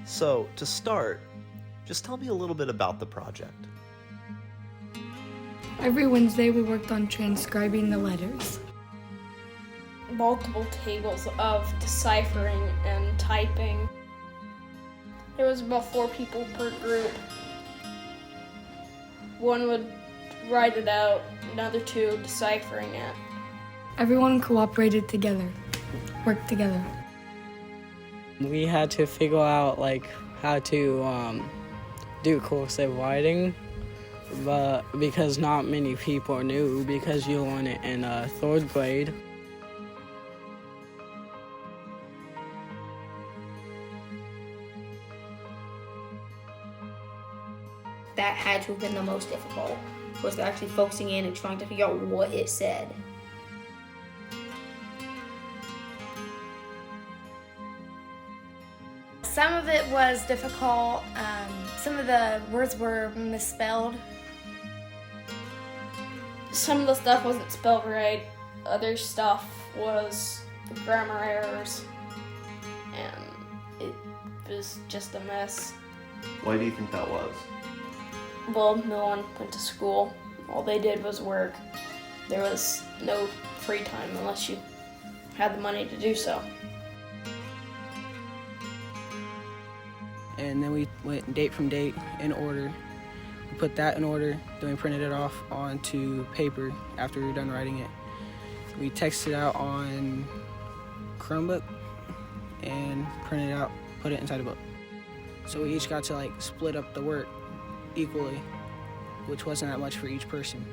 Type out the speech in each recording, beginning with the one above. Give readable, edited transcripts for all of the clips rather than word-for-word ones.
So, to start, just tell me a little bit about the project. Every Wednesday we worked on transcribing the letters. Multiple tables of deciphering and typing. There was about 4 people per group. One would write it out, another 2 deciphering it. Everyone cooperated together, worked together. We had to figure out how to do cursive writing, but because not many people knew, because you learn it in 3rd grade. That had to have been the most difficult, was actually focusing in and trying to figure out what it said. Some of it was difficult. Some of the words were misspelled. Some of the stuff wasn't spelled right. Other stuff was grammar errors. And it was just a mess. Why do you think that was? Well, no one went to school. All they did was work. There was no free time unless you had the money to do so. And then we went date from date in order. We put that in order, then we printed it off onto paper after we were done writing it. We texted it out on Chromebook and printed it out, put it inside a book. So we each got to split up the work equally, which wasn't that much for each person.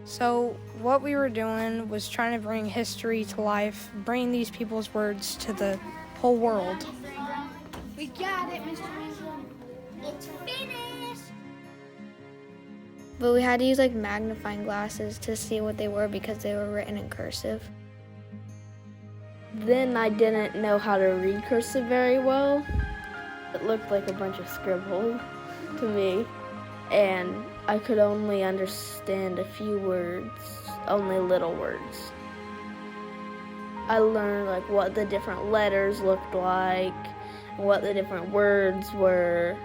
So what we were doing was trying to bring history to life, bring these people's words to the whole world. We got it, Mr. Museum. It's finished. But we had to use magnifying glasses to see what they were because they were written in cursive. Then I didn't know how to read cursive very well. It looked like a bunch of scribbles to me, and I could only understand a few words, only little words. I learned what the different letters looked like, what the different words were.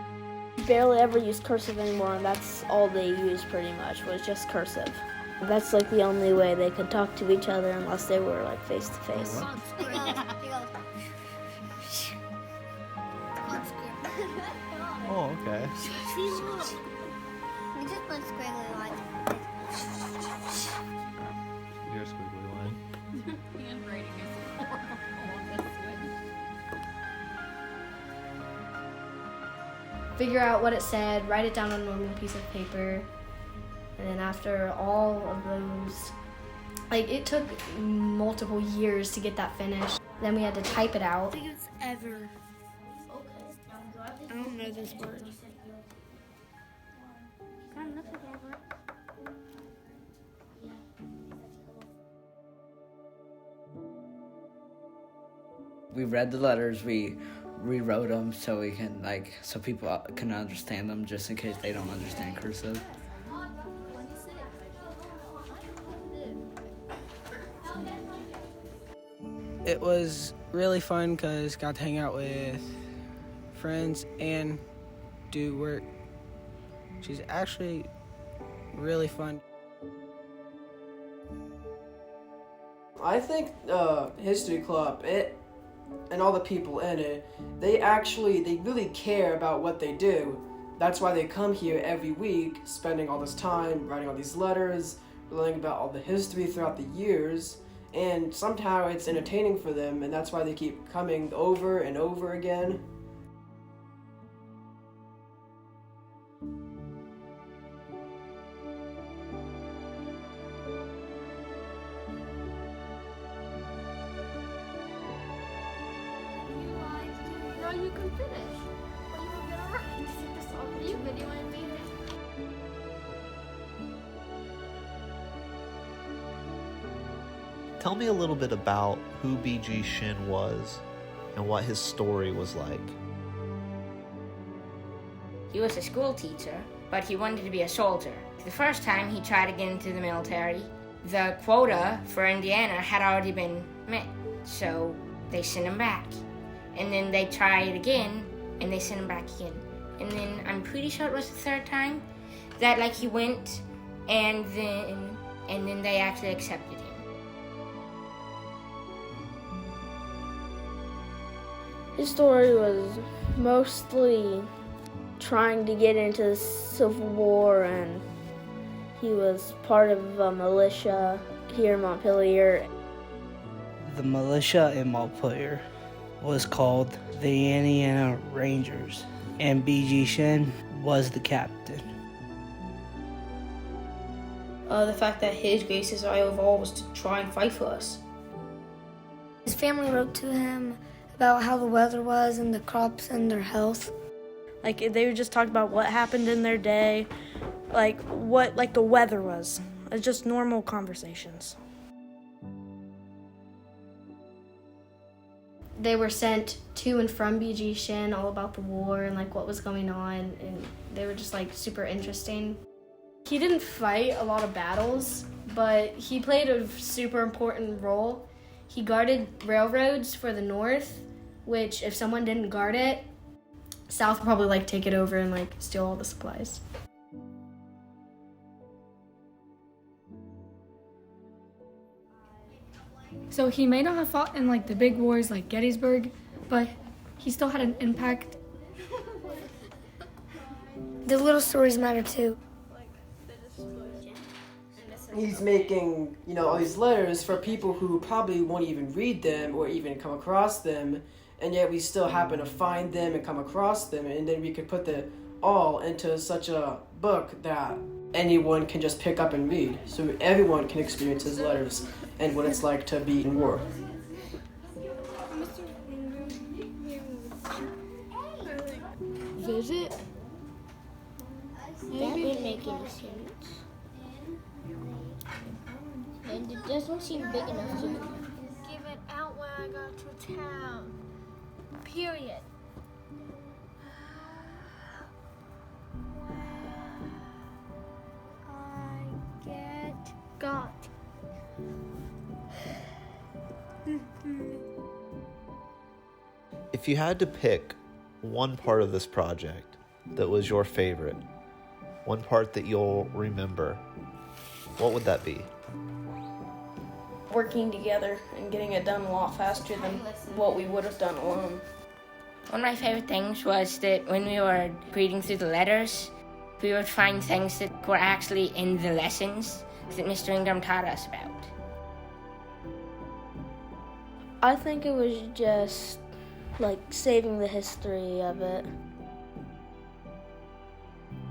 Barely ever use cursive anymore, and that's all they use pretty much, was just cursive. That's the only way they could talk to each other unless they were face to face. Oh, okay. We just put squiggly lines. Your squiggly line. Handwriting is horrible. Figure out what it said, write it down on a normal piece of paper, and then after all of those, it took multiple years to get that finished. Then we had to type it out. Biggest ever. I don't know this word. We read the letters, we rewrote them so we can so people can understand them, just in case they don't understand cursive. It was really fun because got to hang out with friends and do work. She's actually really fun. I think History Club, and all the people in it, they really care about what they do. That's why they come here every week, spending all this time writing all these letters, learning about all the history throughout the years, and somehow it's entertaining for them, and that's why they keep coming over and over again. You can finish. But you were gonna write this on you, but you want to be there. Tell me a little bit about who B.G. Shinn was and what his story was like. He was a school teacher, but he wanted to be a soldier. The first time he tried to get into the military, the quota for Indiana had already been met. So they sent him back. And then they try it again, and they sent him back again. And then I'm pretty sure it was the third time that like he went, and then they actually accepted him. His story was mostly trying to get into the Civil War, and he was part of a militia here in Montpelier. The militia in Montpelier was called the Indiana Rangers, and B.G. Shinn was the captain. The fact that his greatest desire of all was to try and fight for us. His family wrote to him about how the weather was and the crops and their health. Like they just talked about what happened in their day, like what the weather was. It's just normal conversations. They were sent to and from BG Shinn all about the war and like what was going on, and they were just like super interesting. He didn't fight a lot of battles, but he played a super important role. He guarded railroads for the North, which if someone didn't guard it, South would probably like take it over and like steal all the supplies. So he may not have fought in like the big wars like Gettysburg, but he still had an impact. The little stories matter too. He's making, all these letters for people who probably won't even read them or even come across them, and yet we still happen to find them and come across them, and then we could put them all into such a book that anyone can just pick up and read, so everyone can experience his letters and what it's like to be in war. Visit? That didn't make any sense. And it doesn't seem big enough to me. Give it out when I go to town. Period. I get got. If you had to pick one part of this project that was your favorite, one part that you'll remember, what would that be? Working together and getting it done a lot faster than what we would have done alone. One of my favorite things was that when we were reading through the letters, we would find things that were actually in the lessons that Mr. Ingram taught us about. I think it was just like saving the history of it.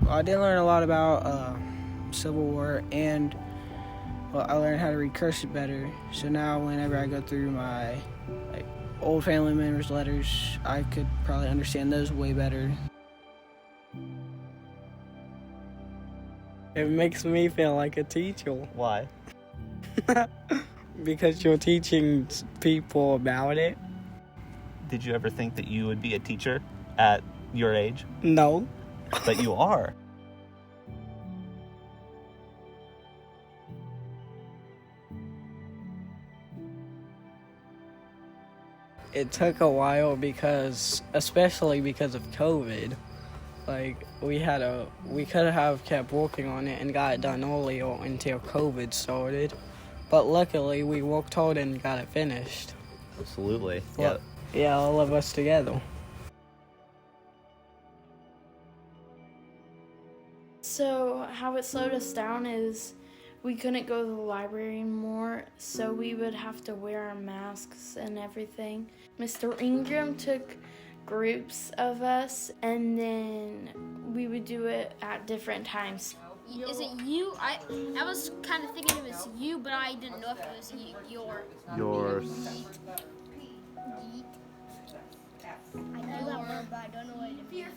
I did learn a lot about Civil War, and I learned how to read cursive better. So now whenever I go through my old family members' letters, I could probably understand those way better. It makes me feel like a teacher. Why? Because you're teaching people about it. Did you ever think that you would be a teacher at your age? No. But you are. It took a while especially because of COVID. We could have kept working on it and got it done early until COVID started. But luckily we worked hard and got it finished. Absolutely. Well, yeah, all of us together. So how it slowed us down is we couldn't go to the library anymore, so we would have to wear our masks and everything. Mr. Ingram took groups of us, and then we would do it at different times. Is it you? I was kind of thinking it was you, but I didn't know if it was your. Yours. I know that word, but I don't know what it means.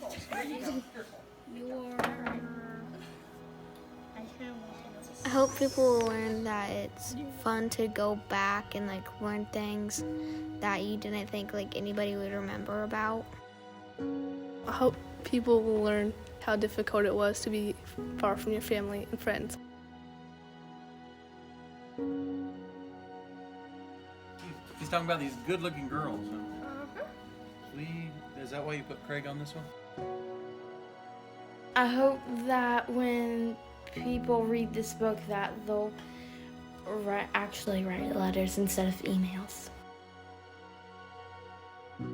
I hope people will learn that it's fun to go back and learn things that you didn't think anybody would remember about. I hope people will learn how difficult it was to be far from your family and friends. These talking about these good-looking girls. Is that why you put Craig on this one? I hope that when people read this book that they'll actually write letters instead of emails. No.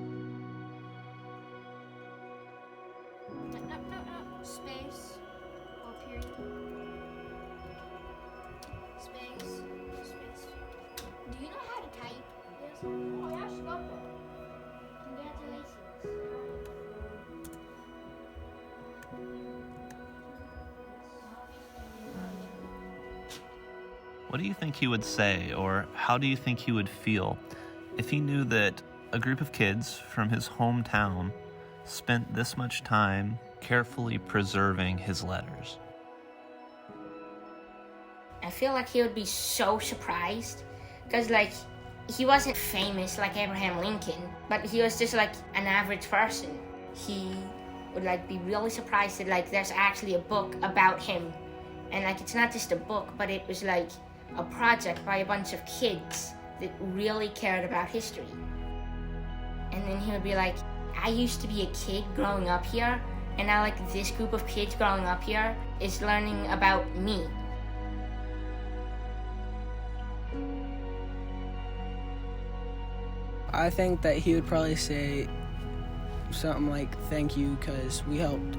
Space. Or period. Space. Do you know how to type? Yes. Oh, yeah, she got one. Congratulations. What do you think he would say, or how do you think he would feel if he knew that a group of kids from his hometown spent this much time carefully preserving his letters? I feel like he would be so surprised because, like, he wasn't famous like Abraham Lincoln, but he was just like an average person. He would like be really surprised that like there's actually a book about him, and like it's not just a book, but it was like a project by a bunch of kids that really cared about history. And then he would be like, I used to be a kid growing up here, and now like this group of kids growing up here is learning about me. I think that he would probably say something like, thank you, because we helped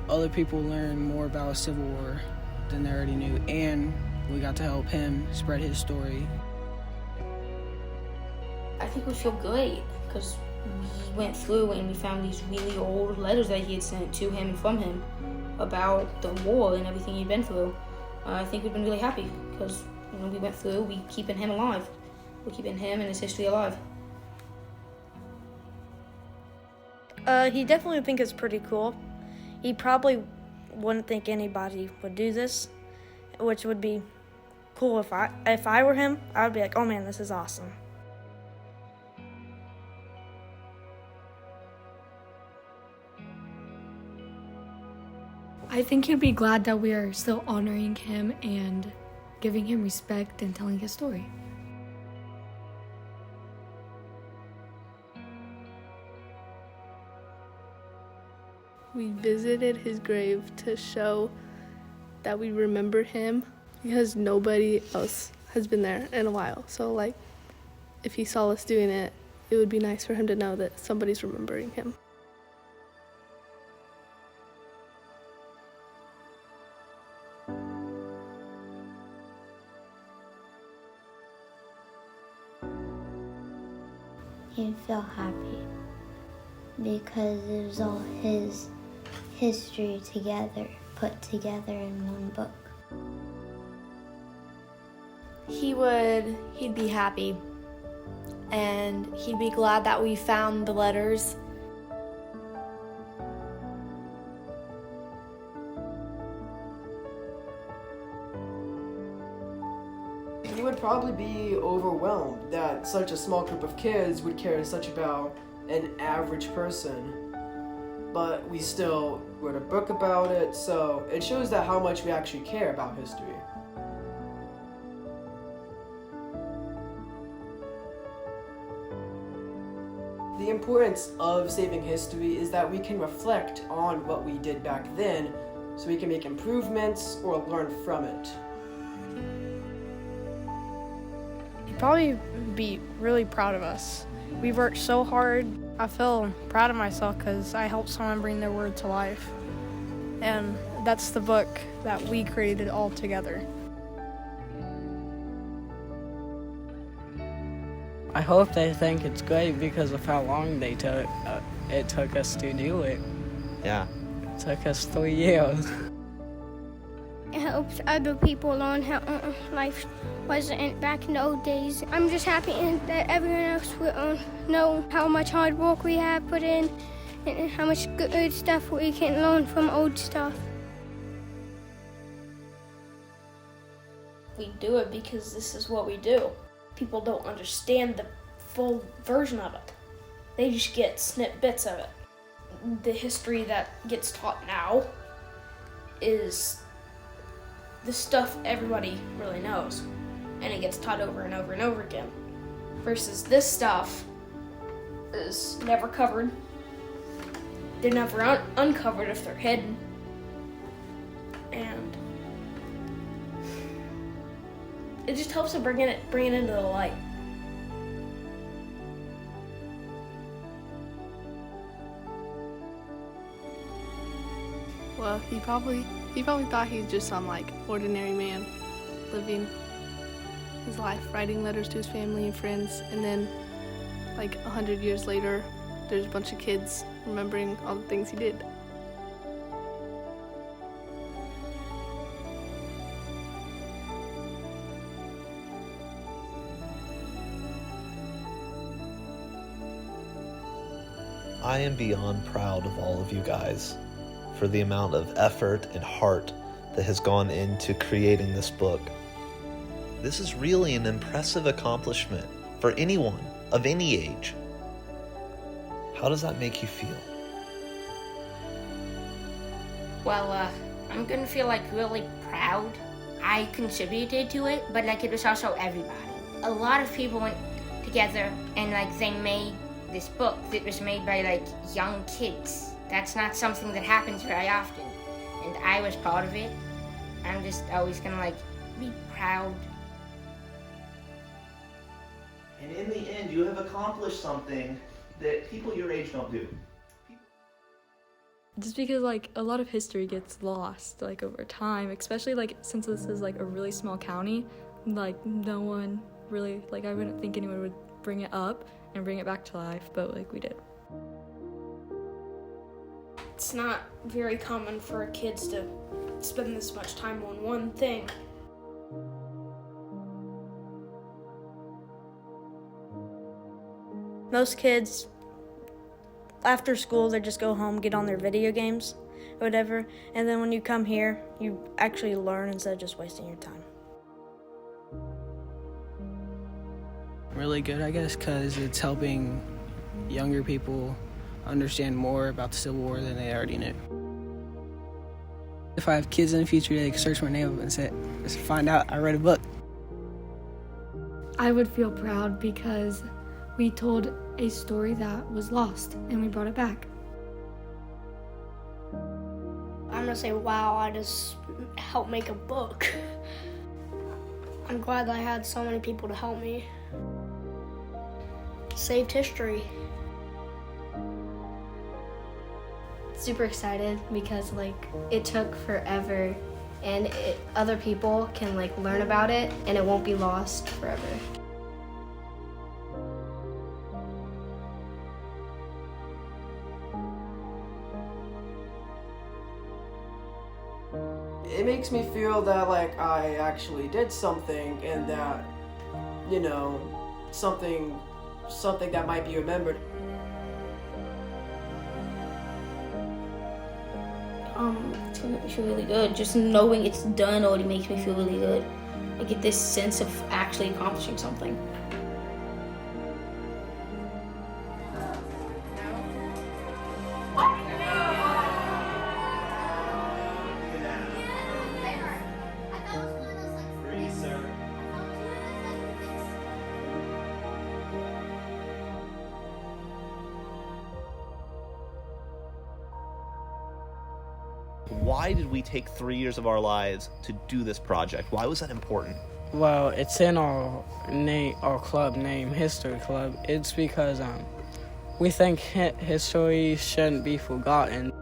other people learn more about Civil War than they already knew, and we got to help him spread his story. I think we feel great because we went through and we found these really old letters that he had sent to him and from him about the war and everything he'd been through. I think we've been really happy because we went through, we keeping him alive. We're keeping him and his history alive. He definitely would think it's pretty cool. He probably wouldn't think anybody would do this, which would be cool if I were him. I would be like, oh man, this is awesome. I think he'd be glad that we are still honoring him and giving him respect and telling his story. We visited his grave to show that we remember him because nobody else has been there in a while. So like, if he saw us doing it, it would be nice for him to know that somebody's remembering him. He'd feel happy because it was all his history together, put together in one book. He'd be happy, and he'd be glad that we found the letters. He would probably be overwhelmed that such a small group of kids would care such about an average person. But we still wrote a book about it, so it shows that how much we actually care about history. The importance of saving history is that we can reflect on what we did back then so we can make improvements or learn from it. He'd probably be really proud of us. We worked so hard. I feel proud of myself because I helped someone bring their word to life. And that's the book that we created all together. I hope they think it's great because of how long it took us to do it. Yeah. It took us 3 years. It helps other people learn how life was back in the old days. I'm just happy that everyone else will know how much hard work we have put in and how much good stuff we can learn from old stuff. We do it because this is what we do. People don't understand the full version of it. They just get snippets of it. The history that gets taught now is the stuff everybody really knows, and it gets taught over and over and over again. versus this stuff is never covered. They're never uncovered if they're hidden. And it just helps to bring it into the light. Well, he probably thought he's just some like ordinary man living his life, writing letters to his family and friends, and then like 100 years later, there's a bunch of kids remembering all the things he did. I am beyond proud of all of you guys for the amount of effort and heart that has gone into creating this book. This is really an impressive accomplishment for anyone of any age. How does that make you feel? Well, I'm gonna feel like really proud. I contributed to it, but like it was also everybody. A lot of people went together and like they made this book that was made by like young kids. That's not something that happens very often, and I was part of it. I'm just always gonna like be proud. And in the end, you have accomplished something that people your age don't do. Just because like a lot of history gets lost like over time, especially like since this is like a really small county, like no one really, like I wouldn't think anyone would bring it up and bring it back to life, but like we did. It's not very common for kids to spend this much time on one thing. Most kids, after school, they just go home, get on their video games, or whatever, and then when you come here, you actually learn instead of just wasting your time. Really good, I guess, because it's helping younger people understand more about the Civil War than they already knew. If I have kids in the future, they can search my name up and say, just find out I read a book. I would feel proud because we told a story that was lost and we brought it back. I'm gonna say, wow, I just helped make a book. I'm glad I had so many people to help me. Saved history. Super excited because like it took forever and other people can like learn about it and it won't be lost forever. It makes me feel that like I actually did something and that, you know, something that might be remembered. It's gonna make me feel really good. Just knowing it's done already makes me feel really good. I get this sense of actually accomplishing something. Why did we take 3 years of our lives to do this project? Why was that important? Well, it's in our club name, History Club. It's because we think history shouldn't be forgotten.